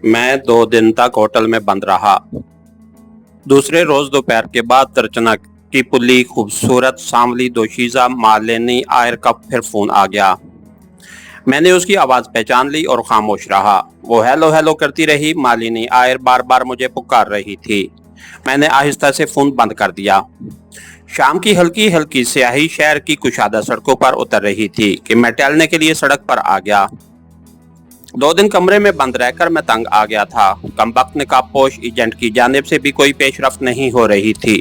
मैं 2 दिन तक होटल में बंद रहा। दूसरे रोज दोपहर के बाद तर्चना की पुली खूबसूरत सांवली दोशीजा मालिनी आयर का फिर फोन आ गया। मैंने उसकी आवाज पहचान ली और खामोश रहा। वो हेलो हेलो करती रही। मालिनी आयर बार बार मुझे पुकार रही थी। मैंने आहिस्ता से फोन बंद कर दिया। शाम की हल्की हल्की स्याही शहर की कुशादा सड़कों पर उतर रही थी कि मैं टहलने के लिए सड़क पर आ गया। 2 दिन कमरे में बंद रहकर मैं तंग आ गया था। कमबख्त नकाबपोश एजेंट की जानिब से भी कोई पेशरफ्त नहीं हो रही थी।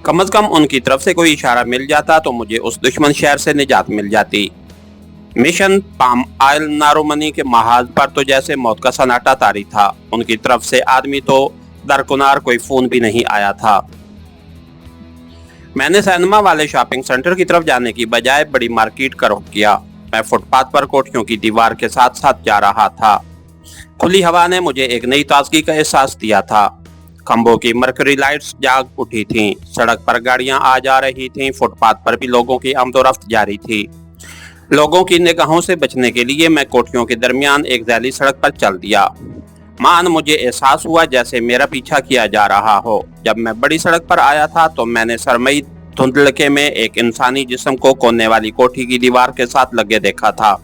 कम अज कम उनकी तरफ से कोई इशारा मिल जाता तो मुझे उस दुश्मन शहर से निजात मिल जाती। मिशन पाम आयल नारोमनी के महाज पर तो जैसे मौत का सन्नाटा तारी था। उनकी तरफ से आदमी तो दरकुनार कोई फोन भी नहीं आया था। मैंने सैनमा वाले शॉपिंग सेंटर की तरफ जाने की बजाय बड़ी मार्केट का रुख किया। मैं फुटपाथ पर कोठियों की दीवार के साथ साथ जा रहा था। खुली हवा ने मुझे एक नई ताजगी का एहसास दिया था। खंभों की मरकरी लाइट्स जाग उठी थीं। सड़क पर गाड़ियां आ जा रही थीं। फुटपाथ पर भी लोगों की आमदोरफ्त जारी थी। लोगों की निगाहों से बचने के लिए मैं कोठियों के दरमियान एक जैली सड़क पर चल दिया। मान मुझे एहसास हुआ जैसे मेरा पीछा किया जा रहा हो। जब मैं बड़ी सड़क पर आया था तो मैंने सरमई धुंधलके में एक इंसानी जिस्म को कोने वाली कोठी की दीवार के साथ लगे देखा था,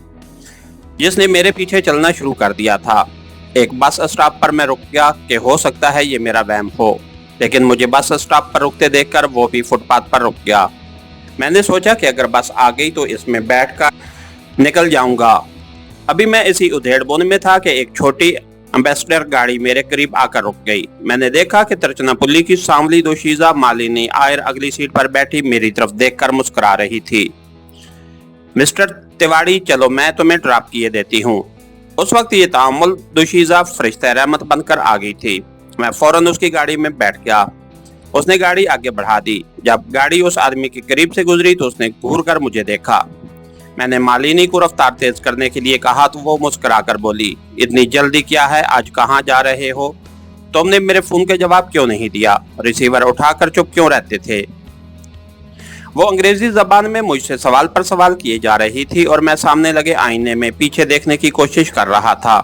जिसने मेरे पीछे चलना शुरू कर दिया था। एक बस स्टॉप पर मैं रुक गया कि हो सकता है ये मेरा वहम हो, लेकिन मुझे बस स्टॉप पर रुकते देखकर वो भी फुटपाथ पर रुक गया। मैंने सोचा कि अगर बस आ गई तो इसमें बैठकर निकल जाऊंगा। अभी मैं इसी उधेड़बुन में था कि एक छोटी एम्बेसडर गाड़ी मेरे करीब आकर रुक गई। मैंने देखा कि तर्चना पुली की सांवली दोशीजा मालिनी आयर अगली सीट पर बैठी मेरी तरफ देखकर मुस्कुरा रही थी। मिस्टर तिवाड़ी, चलो मैं तुम्हें ड्रॉप किए देती हूँ। उस वक्त ये तामुल दोशीजा फरिश्ता रहमत बनकर आ गई थी। मैं फौरन उसकी गाड़ी में बैठ गया। उसने गाड़ी आगे बढ़ा दी। जब गाड़ी उस आदमी के करीब से गुजरी तो उसने घूर कर मुझे देखा। मैंने मालिनी को रफ्तार तेज करने के लिए कहा तो वो मुस्कुराकर बोली, इतनी जल्दी क्या है, आज कहाँ जा रहे हो? तुमने मेरे फोन के जवाब क्यों नहीं दिया? रिसीवर उठाकर चुप क्यों रहते थे? वो अंग्रेजी जबान में मुझसे सवाल पर सवाल किए जा रही थी और मैं सामने लगे आईने में पीछे देखने की कोशिश कर रहा था।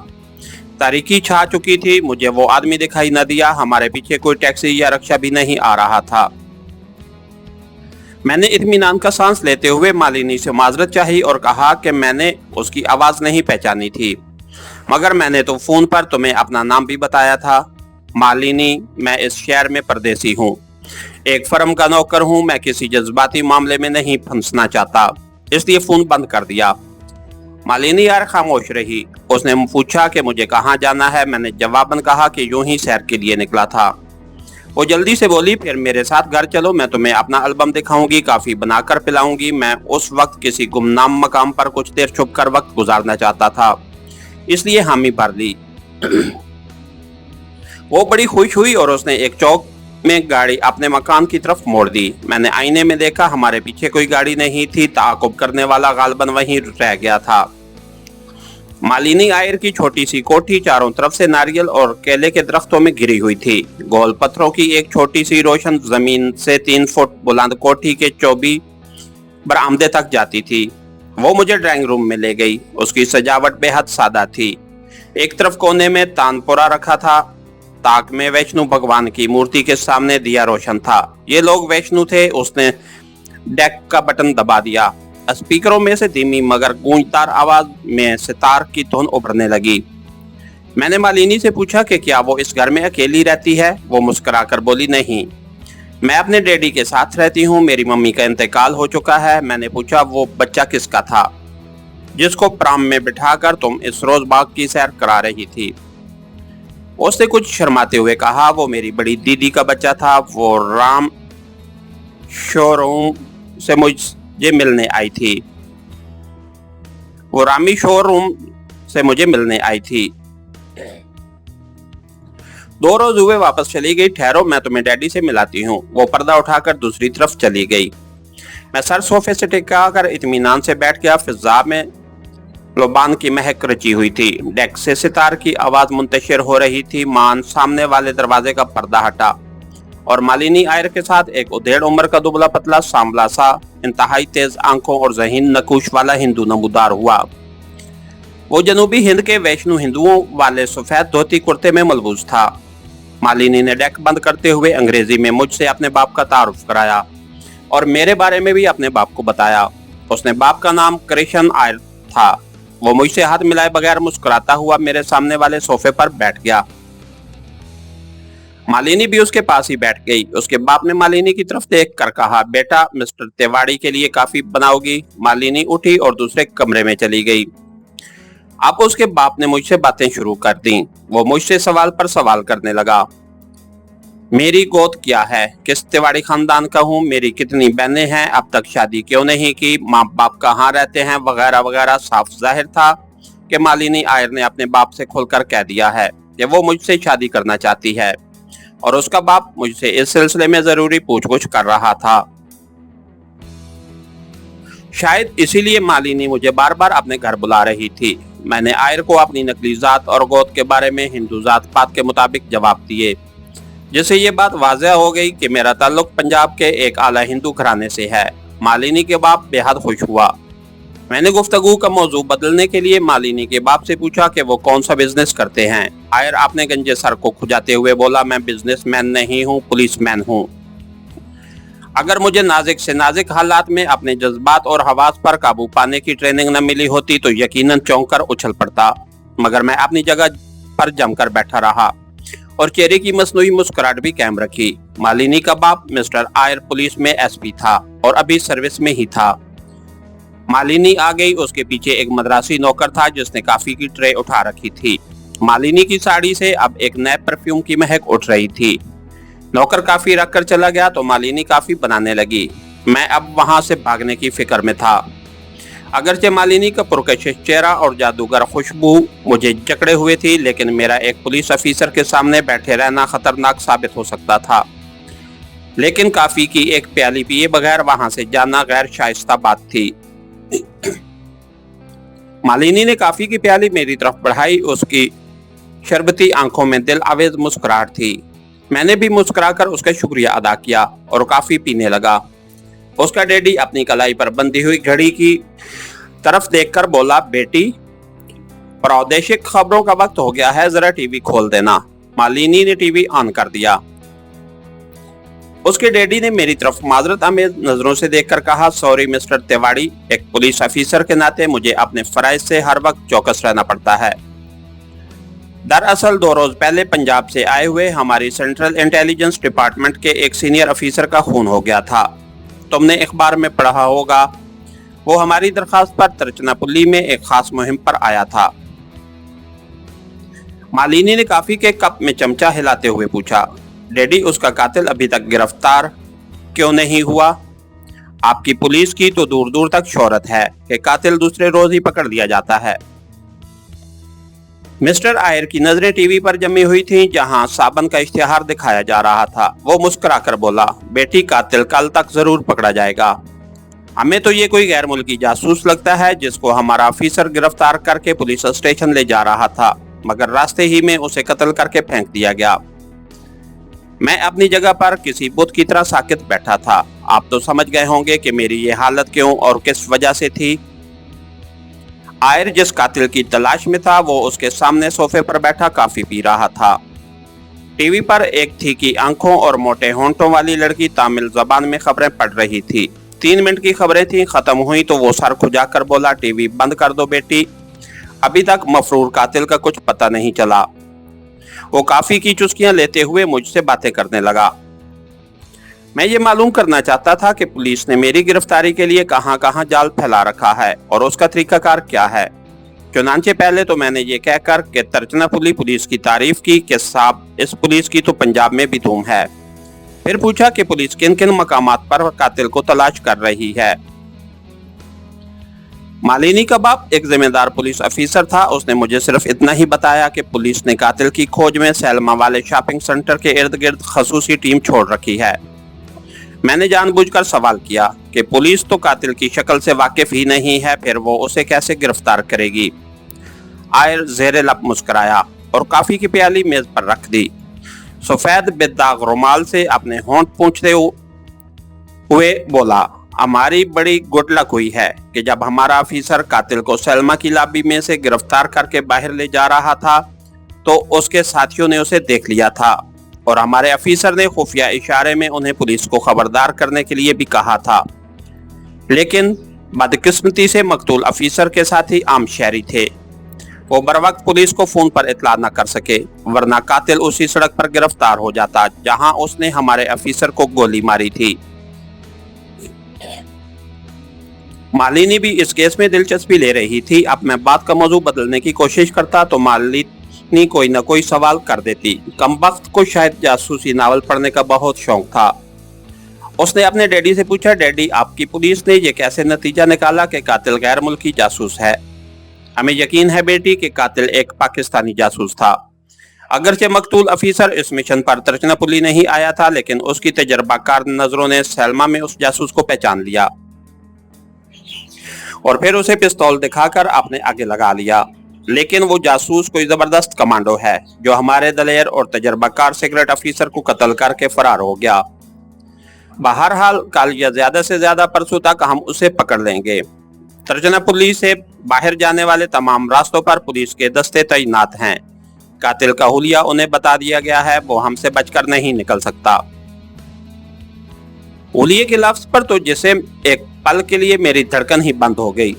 तारीकी छा चुकी थी। मुझे वो आदमी दिखाई न दिया। हमारे पीछे कोई टैक्सी या रिक्शा भी नहीं आ रहा था। मैंने इत्मीनान का सांस लेते हुए मालिनी से माजरत चाही और कहा कि मैंने उसकी आवाज नहीं पहचानी थी, मगर मैंने तो फोन पर तुम्हें अपना नाम भी बताया था। मालिनी, मैं इस शहर में परदेसी हूँ, एक फर्म का नौकर हूँ। मैं किसी जज्बाती मामले में नहीं फंसना चाहता, इसलिए फोन बंद कर दिया। मालिनी यार खामोश रही। उसने पूछा कि मुझे कहाँ जाना है। मैंने जवाबन कहा कि यूं ही सैर के लिए निकला था। वो जल्दी से बोली, फिर मेरे साथ घर चलो, मैं तुम्हें अपना एल्बम दिखाऊंगी, काफी बनाकर पिलाऊंगी। मैं उस वक्त किसी गुमनाम मकाम पर कुछ देर छुप कर वक्त गुजारना चाहता था, इसलिए हामी भर ली। वो बड़ी खुश हुई और उसने एक चौक में गाड़ी अपने मकान की तरफ मोड़ दी। मैंने आईने में देखा, हमारे पीछे कोई गाड़ी नहीं थी। ताक़ुब करने वाला गालबन वहीं रह गया था। मालिनी आयर की छोटी सी कोठी चारों तरफ से नारियल और केले के दरख्तों में घिरी हुई थी। गोल पत्थरों की एक छोटी सी रोशन जमीन से 3 फुट बुलंद कोठी के चौबी बरामदे तक जाती थी। वो मुझे ड्राइंग रूम में ले गई। उसकी सजावट बेहद सादा थी। एक तरफ कोने में तानपुरा रखा था। ताक में वैष्णु भगवान की मूर्ति के सामने दिया रोशन था। ये लोग वैष्णु थे। उसने डेक का बटन दबा दिया। स्पीकरों में से धीमी मगर गूंजदार आवाज में सितार की धुन उभरने लगी। मैंने मालिनी से पूछा कि क्या वो इस घर में अकेली रहती है? वो मुस्कुराकर बोली, नहीं, मैं अपने डैडी के साथ रहती हूँ, मेरी मम्मी का इंतकाल हो चुका है। मैंने पूछा, वो बच्चा किसका था जिसको प्राम में बिठाकर तुम इस रोज बाग की सैर करा रही थी? उसने कुछ शर्माते हुए कहा, वो मेरी बड़ी दीदी का बच्चा था। वो राम शोरूम से मुझे मिलने आई थी। वो रामी शोरूम से मुझे मिलने आई थी। 2 रोज हुए, वापस चली गई। ठहरो, मैं तुम्हें डैडी से मिलाती हूँ। वो पर्दा उठाकर दूसरी तरफ चली गई। मैं सर सोफे से टिका कर इत्मीनान से बैठ गया। फिजा में लोबान की महक रची हुई थी। डेक से सितार की आवाज मुंतशिर हो रही थी। मान सामने वाले दरवाजे का पर्दा हटा और मालिनी आयर के साथ एक उधेड़ उम्र का दुबला पतला सांवला सा इंतहाई तेज आंखों और ज़हीन नकूश वाला हिंदू नमूदार हुआ। वो जनूबी हिंद के वैष्णो हिंदुओं वाले सफेद धोती कुर्ते में मलबूस था। मालिनी ने डेस्क बंद करते हुए अंग्रेजी में मुझसे अपने बाप का तारुफ कराया और मेरे बारे में भी अपने बाप को बताया। उसने बाप का नाम कृष्ण आयर था। वो मुझसे हाथ मिलाए बगैर मुस्कुराता हुआ मेरे सामने वाले सोफे पर बैठ गया। मालिनी भी उसके पास ही बैठ गई। उसके बाप ने मालिनी की तरफ देख कर कहा, बेटा मिस्टर तिवाड़ी के लिए काफी बनाओगी? मालिनी उठी और दूसरे कमरे में चली गई। अब उसके बाप ने मुझसे बातें शुरू कर दी। वो मुझसे सवाल पर सवाल करने लगा। मेरी गोद क्या है, किस तिवाड़ी खानदान का हूँ, मेरी कितनी बहनें हैं, अब तक शादी क्यों नहीं की, माँ बाप कहाँ रहते हैं, वगैरह वगैरह। साफ जाहिर था कि मालिनी आयर ने अपने बाप से खुलकर कह दिया है कि वो मुझसे शादी करना चाहती है और उसका बाप मुझसे इस सिलसिले में जरूरी पूछगछ कर रहा था। शायद इसीलिए मालिनी मुझे बार बार अपने घर बुला रही थी। मैंने आयर को अपनी नकली जात और गोद के बारे में हिंदू जात पात के मुताबिक जवाब दिए, जिससे ये बात वाज़ेह हो गई कि मेरा ताल्लुक पंजाब के एक आला हिंदू घराने से है। मालिनी के बाप बेहद खुश हुआ। मैंने गुफ्तगू का मौजू बदलने के लिए मालिनी के बाप से पूछा कि वो कौन सा बिजनेस करते हैं। आयर अपने गंजे सर को खुजाते हुए बोला, मैं बिजनेसमैन नहीं हूँ, पुलिसमैन हूँ। अगर मुझे नाजुक से नाजुक हालात में अपने जज्बात और हवास पर काबू पाने की ट्रेनिंग न मिली होती तो यकीनन चौंक कर उछल पड़ता, मगर मैं अपनी जगह पर जमकर बैठा रहा और चेहरे की मसनूई मुस्कुराहट भी कायम रखी। मालिनी का बाप मिस्टर आयर पुलिस में एसपी था और अभी सर्विस में ही था। मालिनी आ गई। उसके पीछे एक मद्रासी नौकर था जिसने काफी की ट्रे उठा रखी थी। मालिनी की साड़ी से अब एक नए परफ्यूम की महक उठ रही थी। नौकर काफी रख कर चला गया तो मालिनी काफी बनाने लगी। मैं अब वहां से भागने की फिक्र में था। अगरचे मालिनी का पुरकशिश चेहरा और जादूगर खुशबू मुझे जकड़े हुए थी, लेकिन मेरा एक पुलिस अफीसर के सामने बैठे रहना खतरनाक साबित हो सकता था। लेकिन काफी की एक प्याली पिए बगैर वहां से जाना गैर शाइस्ता बात थी। मालिनी ने काफी की प्याली मेरी तरफ बढ़ाई। उसकी शरबती आंखों में दिल आवेज मुस्कुराहट थी। मैंने भी मुस्कुराकर उसका शुक्रिया अदा किया और काफी पीने लगा। उसका डैडी अपनी कलाई पर बंधी हुई घड़ी की तरफ देखकर बोला, बेटी प्रादेशिक खबरों का वक्त हो गया है, जरा टीवी खोल देना। मालिनी ने टीवी ऑन कर दिया। उसके डैडी ने मेरी तरफ माजरत आमेज नजरों से देखकर कहा, सॉरी मिस्टर तिवाड़ी, एक पुलिस अफीसर के नाते मुझे अपने फराइज से हर वक्त चौकस रहना पड़ता है। दरअसल 2 रोज पहले पंजाब से आए हुए हमारी सेंट्रल इंटेलिजेंस डिपार्टमेंट के एक सीनियर अफीसर का खून हो गया था। तुमने अखबार में पढ़ा होगा। वो हमारी दरखास्त पर तरचनापुल्ली में एक खास मुहिम पर आया था। मालिनी ने काफी के कप में चमचा हिलाते हुए पूछा, डैडी उसका कातिल अभी तक गिरफ्तार क्यों नहीं हुआ? आपकी पुलिस की तो दूर दूर तक शोहरत है कि कातिल दूसरे रोज ही पकड़ लिया जाता है। मिस्टर आयर की नजरें टीवी पर जमी हुई थीं, जहां साबन का इश्तिहार दिखाया जा रहा था। वो मुस्कुराकर बोला, बेटी कातिल कल तक जरूर पकड़ा जाएगा। हमें तो ये कोई गैर मुल्की जासूस लगता है जिसको हमारा ऑफिसर गिरफ्तार करके पुलिस स्टेशन ले जा रहा था, मगर रास्ते ही में उसे कत्ल करके फेंक दिया गया। मैं अपनी जगह पर किसी बुत की तरह साकित बैठा था। आप तो समझ गए होंगे कि मेरी ये हालत क्यों और किस वजह से थी। आयर जिस कातिल की तलाश में था वो उसके सामने सोफे पर बैठा काफी पी रहा था। टीवी पर एक थी की आंखों और मोटे होंठों वाली लड़की तामिल जबान में खबरें पढ़ रही थी। 3 मिनट की खबरें थी। खत्म हुई तो वो सर खुजाकर बोला, टीवी बंद कर दो बेटी, अभी तक मफरूर कातिल का कुछ पता नहीं चला। वो काफी की चुस्कियां लेते हुए मुझसे बातें करने लगा। मैं ये मालूम करना चाहता था कि पुलिस ने मेरी गिरफ्तारी के लिए कहां कहां जाल फैला रखा है और उसका तरीकाकार क्या है। चुनांचे पहले तो मैंने ये कहकर कि तरचनापुल्ली पुलिस की तारीफ की कि साहब इस पुलिस की तो पंजाब में भी धूम है। फिर पूछा कि पुलिस किन किन मकामात पर कातिल को तलाश कर रही है। मालिनी का बाप एक जिम्मेदार पुलिस अफीसर था। उसने मुझे सिर्फ इतना ही बताया कि पुलिस ने कातिल की खोज में सैलमा वाले शॉपिंग सेंटर के इर्द गिर्द खसूसी टीम छोड़ रखी है। मैंने जानबूझकर सवाल किया कि पुलिस तो कातिल की शक्ल से वाकिफ ही नहीं है, फिर वो उसे कैसे गिरफ्तार करेगी। आयर ज़ेरे लब मुस्कुराया और काफी की प्याली मेज पर रख दी। सफेद बेदाग रुमाल से अपने होंठ पोंछते हुए बोला, हमारी बड़ी गुड लक हुई है कि जब हमारा ऑफिसर कातिल को सलमा की लॉबी में से गिरफ्तार करके बाहर ले जा रहा था तो उसके साथियों ने उसे देख लिया था और हमारे ऑफिसर ने खुफिया इशारे में उन्हें पुलिस को खबरदार करने के लिए भी कहा था। लेकिन बदकिस्मती से मकतूल ऑफिसर के साथी आम शहरी थे। वो बर वक्त पुलिस को फोन पर इतला न कर सके, वरना कातिल उसी सड़क पर गिरफ्तार हो जाता जहां उसने हमारे ऑफिसर को गोली मारी थी। मालिनी भी इस केस में दिलचस्पी ले रही थी। अब मैं बात का मौजू बदलने की कोशिश करता तो मालिनी कोई न कोई सवाल कर देती। कमबख्त को शायद जासूसी नावल पढ़ने का बहुत शौक था। उसने अपने डैडी से पूछा, डैडी आपकी पुलिस ने ये कैसे नतीजा निकाला कि कातिल गैर मुल्की जासूस है? हमें यकीन है बेटी कि कातिल एक पाकिस्तानी जासूस था। अगरचे मकतूल ऑफिसर इस मिशन पर तिरुचिरापल्ली नहीं आया था, लेकिन उसकी तजर्बाकार नजरों ने सलमा में उस जासूस को पहचान लिया और फिर उसे पिस्तौल दिखाकर अपने आगे लगा लिया। लेकिन वो जासूस कोई जबरदस्त कमांडो है जो हमारे दलेर और तजर्बाकार सीक्रेट ऑफिसर को कत्ल करके फरार हो गया। बहरहाल कल या ज्यादा से ज्यादा परसों तक हम उसे पकड़ लेंगे। तिरुचिरापल्ली से बाहर जाने वाले तमाम रास्तों पर पुलिस के दस्ते तैनात हैं। कातिल का हुलिया उन्हें बता दिया गया है, वो हमसे बचकर नहीं निकल सकता। हुलिये के लफ्ज पर तो जैसे एक पल के लिए मेरी धड़कन ही बंद हो गई।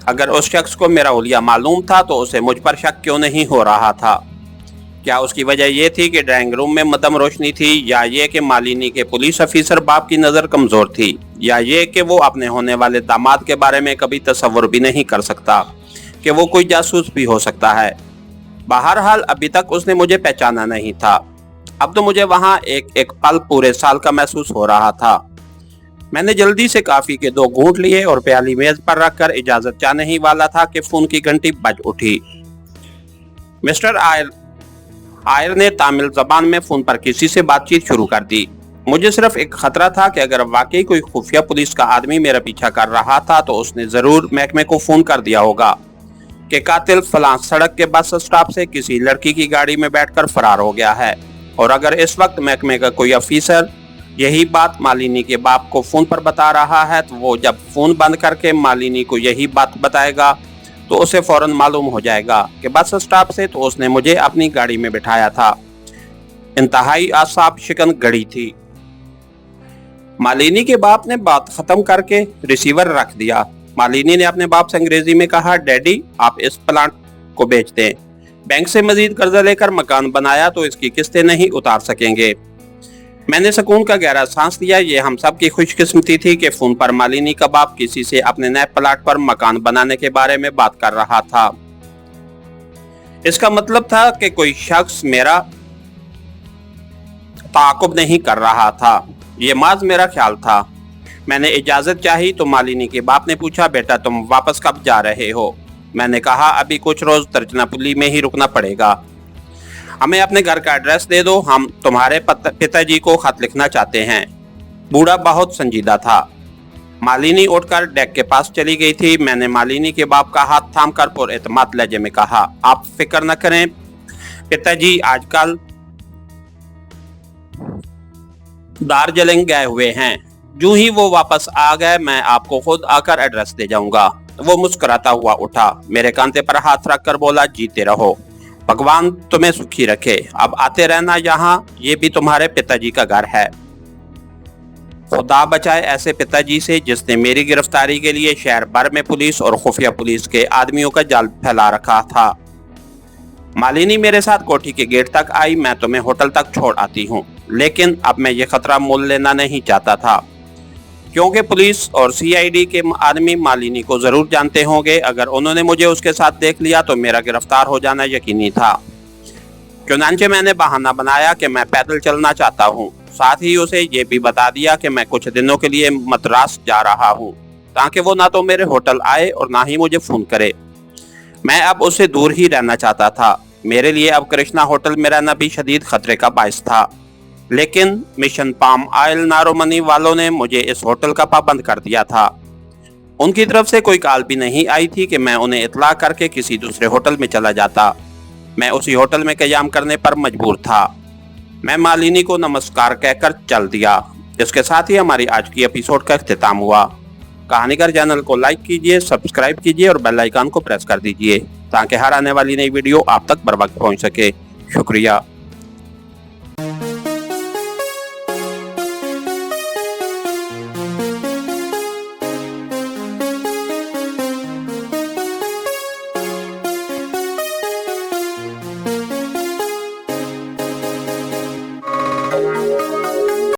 अगर उस शख्स को मेरा हुलिया मालूम था तो उसे मुझ पर शक क्यों नहीं हो रहा था? क्या उसकी वजह यह थी कि ड्राइंग रूम में मदम रोशनी थी, या ये कि मालिनी के पुलिस ऑफिसर बाप की नजर कमजोर थी, या ये कि वो अपने होने वाले दामाद के बारे में कभी तसव्वुर भी नहीं कर सकता कि वो कोई जासूस भी हो सकता है। बहरहाल अभी तक उसने मुझे पहचाना नहीं था। अब तो मुझे वहां एक एक पल पूरे साल का महसूस हो रहा था। मैंने जल्दी से काफी के 2 घूंट लिए और प्याली मेज पर रखकर इजाजत चाहने ही वाला था कि फोन की घंटी बज उठी। मिस्टर आयर ने तमिल जबान में फोन पर किसी से बातचीत शुरू कर दी। मुझे सिर्फ एक खतरा था कि अगर वाकई कोई खुफिया पुलिस का आदमी मेरा पीछा कर रहा था तो उसने जरूर महकमे को फोन कर दिया होगा कि कातिल फलां सड़क के बस स्टॉप से किसी लड़की की गाड़ी में बैठकर फरार हो गया है। और अगर इस वक्त महकमे का कोई ऑफिसर यही बात मालिनी के बाप को फोन पर बता रहा है तो वो जब फोन बंद करके मालिनी को यही बात बताएगा तो उसे फौरन मालूम हो जाएगा कि बस स्टॉप से तो उसने मुझे अपनी गाड़ी में बिठाया था। इंतहाई आसाब शिकन घड़ी थी। मालिनी के बाप ने बात खत्म करके रिसीवर रख दिया। मालिनी ने अपने बाप से अंग्रेजी में कहा, डैडी आप इस प्लांट को बेच दें। बैंक से मजीद कर्जा लेकर मकान बनाया तो इसकी किस्तें नहीं उतार सकेंगे। मैंने सुकून का गहरा सांस लिया। ये हम सब की खुशकिस्मती थी कि फोन पर मालिनी का बाप किसी से अपने नए प्लाट पर मकान बनाने के बारे में बात कर रहा था। इसका मतलब था कि कोई शख्स मेरा ताक़ुब नहीं कर रहा था। ये माज मेरा ख्याल था। मैंने इजाजत चाही तो मालिनी के बाप ने पूछा, बेटा तुम वापस कब जा रहे हो? मैंने कहा, अभी कुछ रोज तिरुचिरापल्ली में ही रुकना पड़ेगा। हमें अपने घर का एड्रेस दे दो, हम तुम्हारे पिताजी को खत लिखना चाहते हैं। बूढ़ा बहुत संजीदा था। मालिनी उठकर डेक के पास चली गई थी। मैंने मालिनी के बाप का हाथ थामकर पुरएतमाद लहजे में कहा, आप फिक्र न करें, पिताजी आजकल दार्जिलिंग गए हुए हैं। जो ही वो वापस आ गए मैं आपको खुद आकर एड्रेस दे जाऊंगा। वो मुस्कुराता हुआ उठा, मेरे कांधे पर हाथ रखकर बोला, जीते रहो, भगवान तुम्हें सुखी रखे। अब आते रहना यहाँ, ये भी तुम्हारे पिताजी का घर है। खुदा बचाए ऐसे पिताजी से जिसने मेरी गिरफ्तारी के लिए शहर भर में पुलिस और खुफिया पुलिस के आदमियों का जाल फैला रखा था। मालिनी मेरे साथ कोठी के गेट तक आई। मैं तुम्हें होटल तक छोड़ आती हूँ, लेकिन अब मैं ये खतरा मोल लेना नहीं चाहता था, क्योंकि पुलिस और सीआईडी के आदमी मालिनी को जरूर जानते होंगे। अगर उन्होंने मुझे उसके साथ देख लिया तो मेरा गिरफ्तार हो जाना यकीनी था। चुनांचे मैंने बहाना बनाया कि मैं पैदल चलना चाहता हूँ। साथ ही उसे ये भी बता दिया कि मैं कुछ दिनों के लिए मद्रास जा रहा हूँ, ताकि वो ना तो मेरे होटल आए और ना ही मुझे फोन करे। मैं अब उससे दूर ही रहना चाहता था। मेरे लिए अब कृष्णा होटल में रहना भी शदीद खतरे का बायस था। लेकिन मिशन पाम ऑयल नारोमनी वालों ने मुझे इस होटल का पाबंद कर दिया था। उनकी तरफ से कोई कॉल भी नहीं आई थी कि मैं उन्हें इतला करके किसी दूसरे होटल में चला जाता। मैं उसी होटल में क़याम करने पर मजबूर था। मैं मालिनी को नमस्कार कहकर चल दिया। इसके साथ ही हमारी आज की एपिसोड का इख्तिताम हुआ। कहानीगर चैनल को लाइक कीजिए, सब्सक्राइब कीजिए और बेल आइकन को प्रेस कर दीजिए ताकि हर आने वाली नई वीडियो आप तक बर वक्त पहुंच सके। शुक्रिया।